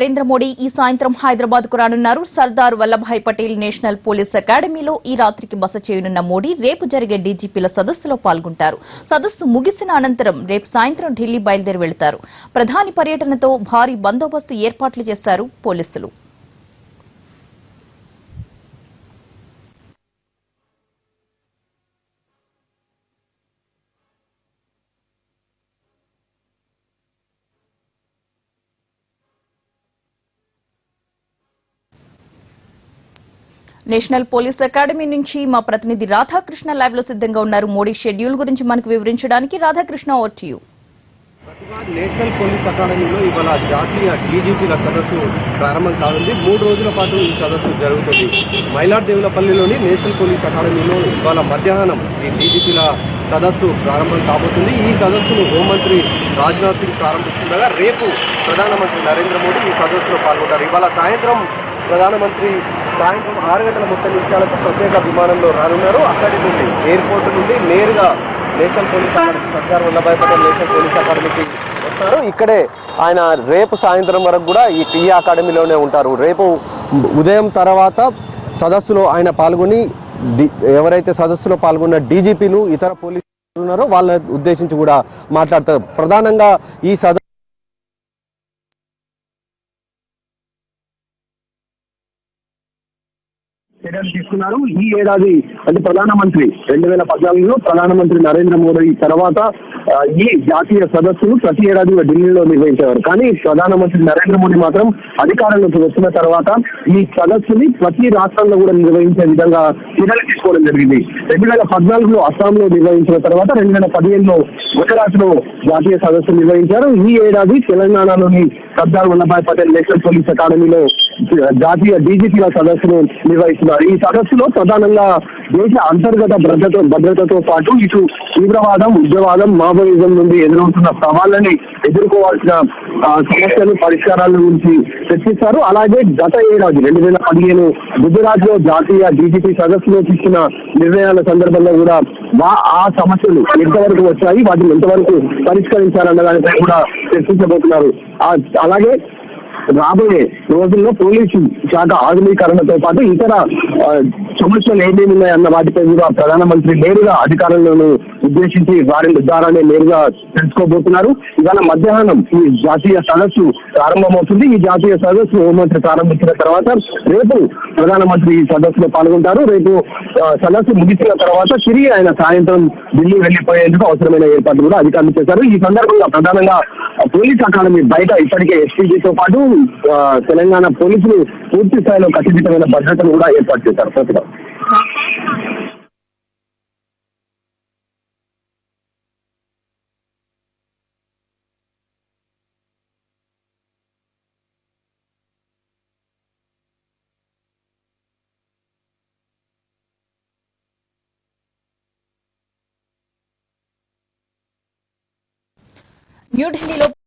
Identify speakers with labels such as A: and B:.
A: నరేంద్ర మోడీ ఈ సాయంత్రం హైదరాబాద్ కు రానున్నారు. సర్దార్ వల్లభాయ్ పటేల్ నేషనల్ పోలీస్ అకాడమీలో ఈ రాత్రికి బస చేయనున్న మోడీ రేపు జరిగే డీజీపీల సదస్సులో పాల్గొంటారు. సదస్సు ముగిసిన అనంతరం రేపు సాయంత్రం ఢిల్లీ బయలుదేరి వెళతారు. ప్రధాని పర్యటనతో భారీ బందోబస్తు ఏర్పాట్లు చేశారు పోలీసులు. నేషనల్ పోలీస్ అకాడమీ నుంచి మా ప్రతినిధి రాధాకృష్ణ లైవ్ లో సిద్ధంగా ఉన్నారు. మోడీ షెడ్యూల్ గురించి మనకు వివరించడానికి Radhakrishna, over to you.
B: National police అకాడమీలో ఇవాళ జాతీయ డీజీపీల సదస్సు ప్రారంభం కానుంది. 3 రోజుల పాటు ఈ సదస్సు జరుగుతుంది. మైలార్దేవులపల్లిలోని నేషనల్ పోలీస్ అకాడమీలో ఇవాళ మధ్యాహ్నం ఈ డీజీపీల సదస్సు ప్రారంభం కాబోతుంది. ఈ సదస్సును హోంమంత్రి రాజ్నాథ్ సింగ్ ప్రారంభిస్తుండగా రేపు ప్రధానమంత్రి నరేంద్ర మోడీ ఈ సదస్సులో పాల్గొంటారు. ఇవాళ సాయంత్రం ప్రధానమంత్రి 6 గంటల 30 నిమిషాలకు ప్రత్యేక విమానంలో రానున్నారు. అక్కడి నుండి ఎయిర్పోర్ట్ నుండి నేరుగా national police academy, Sardar Vallabhbhai Patel national police అకాడమీకి వస్తారు. ఇక్కడే ఆయన రేపు సాయంత్రం వరకు కూడా ఈ అకాడమీలోనే ఉంటారు. రేపు ఉదయం తర్వాత సదస్సులో ఆయన పాల్గొని ఎవరైతే సదస్సులో పాల్గొన్న డీజీపీలు ఇతర పోలీసులు ఉన్నారో వాళ్ళ ఉద్దేశించి కూడా మాట్లాడతారు. ప్రధానంగా ఈ చర్యలు తీసుకున్నారు. ఈ ఏడాది అంటే ప్రధానమంత్రి 2014లో ప్రధానమంత్రి నరేంద్ర మోడీ తర్వాత ఈ జాతీయ సదస్సును ప్రతి ఏడాది ఢిల్లీలో నిర్వహించేవారు. కానీ ప్రధానమంత్రి నరేంద్ర మోడీ మాత్రం అధికారంలోకి వచ్చిన తర్వాత ఈ సదస్సుని ప్రతి రాష్ట్రంలో కూడా నిర్వహించే విధంగా చర్యలు తీసుకోవడం జరిగింది. 2014లో అస్సాంలో నిర్వహించిన తర్వాత 2015లో గుజరాత్ లో జాతీయ సదస్సు నిర్వహించారు. ఈ ఏడాది తెలంగాణలోని సర్దార్ వల్లభాయ్ పటేల్ నేషనల్ పోలీస్ అకాడమీలో జాతీయ డీజీపీల సదస్సును నిర్వహిస్తున్నారు. ఈ సదస్సులో ప్రధానంగా దేశ అంతర్గత భద్రతతో పాటు ఇటు తీవ్రవాదం, ఉగ్రవాదం, మావోయిజం నుండి ఎదురవుతున్న సవాళ్ళని ఎదుర్కోవాల్సిన సమస్యలు, పరిష్కారాల గురించి చర్చిస్తారు. అలాగే గత ఏడాది 2015 గుజరాత్ లో జాతీయ డీజీపీ సదస్సులో తీసుకున్న నిర్ణయాల సందర్భంలో కూడా ఆ సమస్యలు ఎంతవరకు వచ్చాయి, వాటిని ఎంతవరకు పరిష్కరించాలన్న దానిపై కూడా చర్చించబోతున్నారు. అలాగే రాబోయే రోజుల్లో పోలీసు శాఖ ఆధునీకరణతో పాటు ఇతర సమస్యలు ఏమేమి ఉన్నాయన్న వాటిపై కూడా ప్రధానమంత్రి నేరుగా అధికారులను ఉద్దేశించి వారి ద్వారానే నేరుగా తెలుసుకోబోతున్నారు. ఇవాళ మధ్యాహ్నం ఈ జాతీయ సదస్సు ప్రారంభమవుతుంది. ఈ జాతీయ సదస్సు హోంమంత్రి ప్రారంభించిన తర్వాత రేపు ప్రధానమంత్రి ఈ సదస్సులో పాల్గొంటారు. రేపు సదస్సు ముగిసిన తర్వాత తిరిగి ఆయన సాయంత్రం ఢిల్లీ వెళ్లిపోయేందుకు అవసరమైన ఏర్పాట్లు కూడా అధికారులు చేశారు. ఈ సందర్భంగా ప్రధానంగా పోలీస్ అకాడమీ బయట ఇప్పటికే ఎస్పీజీతో పాటు తెలంగాణ పోలీసులు పూర్తి స్థాయిలో కట్టుదిట్టమైన భద్రతను కూడా ఏర్పాటు చేశారు. ప్రస్తుతం
A: న్యూఢిల్లీలో